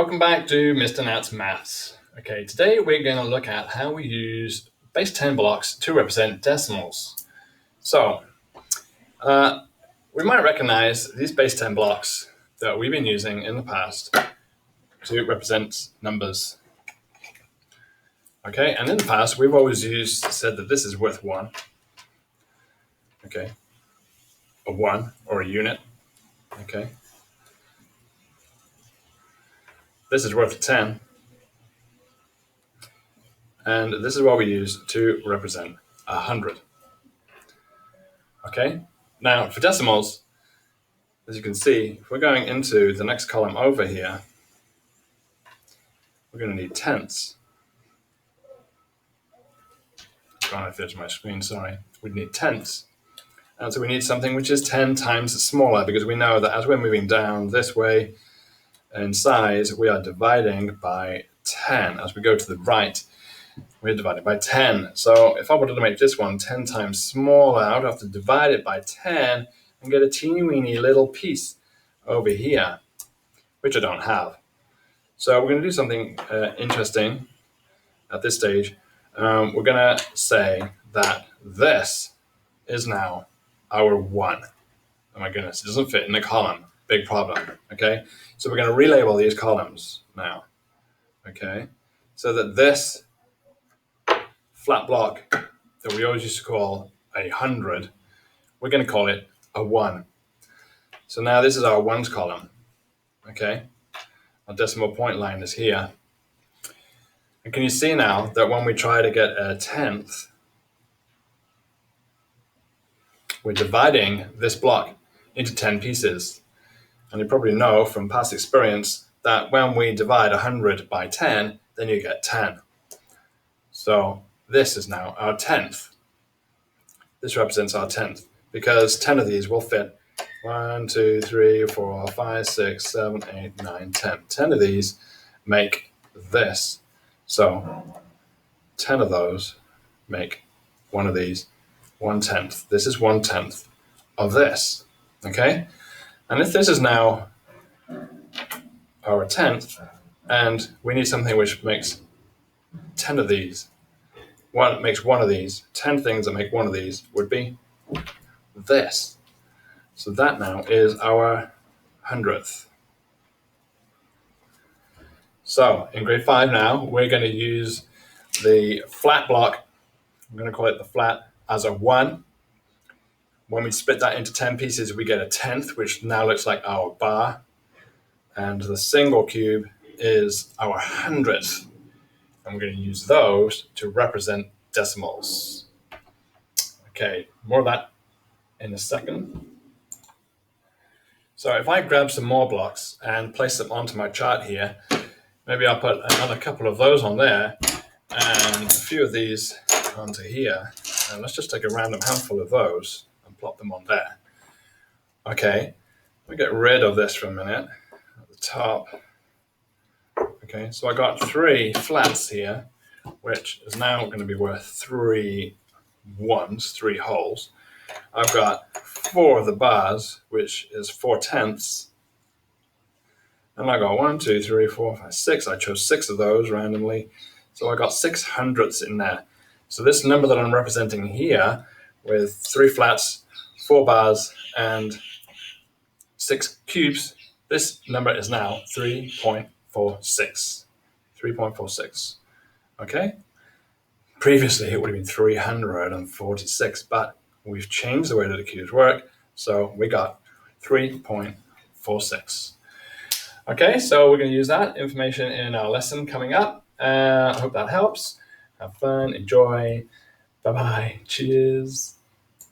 Welcome back to Mr. Nat's Maths. Okay, today we're going to look at how we use base 10 blocks to represent decimals. So, we might recognize these base 10 blocks that we've been using in the past to represent numbers. Okay, and in the past we've always said that this is worth 1. Okay, a 1 or a unit. Okay, this is worth 10. And this is what we use to represent 100. Okay, now for decimals, as you can see, if we're going into the next column over here, we're going to need tenths. Trying to fit my screen, sorry. We need tenths. And so we need something which is 10 times smaller, because we know that as we're moving down this way in size, we are dividing by 10. As we go to the right, we're dividing by 10. So if I wanted to make this one 10 times smaller, I would have to divide it by 10 and get a teeny weeny little piece over here, which I don't have. So we're going to do something interesting at this stage. We're going to say that this is now our 1. Oh my goodness, it doesn't fit in the column. Big problem, okay? So we're going to relabel these columns now, okay? So that this flat block that we always used to call 100, we're going to call it a 1. So now this is our ones column, okay? Our decimal point line is here. And can you see now that when we try to get a tenth, we're dividing this block into 10 pieces. And you probably know from past experience that when we divide 100 by 10, then you get 10. So this is now our tenth. This represents our tenth, because 10 of these will fit 1, 2, 3, 4, 5, 6, 7, 8, 9, 10. 10 of these make this. So 10 of those make one of these 1/10. This is 1/10 of this, okay? And if this is now our tenth, and we need something which makes 10 of these, makes one of these, 10 things that make one of these would be this. So that now is our 100th. So in grade 5 now, we're going to use the flat block. I'm going to call it the flat as a 1. When we split that into 10 pieces, we get a tenth, which now looks like our bar. And the single cube is our 100th. And we're going to use those to represent decimals. Okay, more of that in a second. So if I grab some more blocks and place them onto my chart here, maybe I'll put another couple of those on there and a few of these onto here. And let's just take a random handful of those and plop them on there. Okay, let me get rid of this for a minute at the top. Okay, so I got 3 flats here, which is now going to be worth 3 ones, 3 wholes. I've got 4 of the bars, which is 4/10. And I got 1, 2, 3, 4, 5, 6. I chose 6 of those randomly. So I got 6 hundredths in there. So this number that I'm representing here with 3 flats, 4 bars, and 6 cubes, this number is now 3.46. 3.46. Okay? Previously it would have been 346, but we've changed the way that the cubes work, so we got 3.46. Okay, so we're going to use that information in our lesson coming up. I hope that helps. Have fun, enjoy. Bye-bye. Cheers.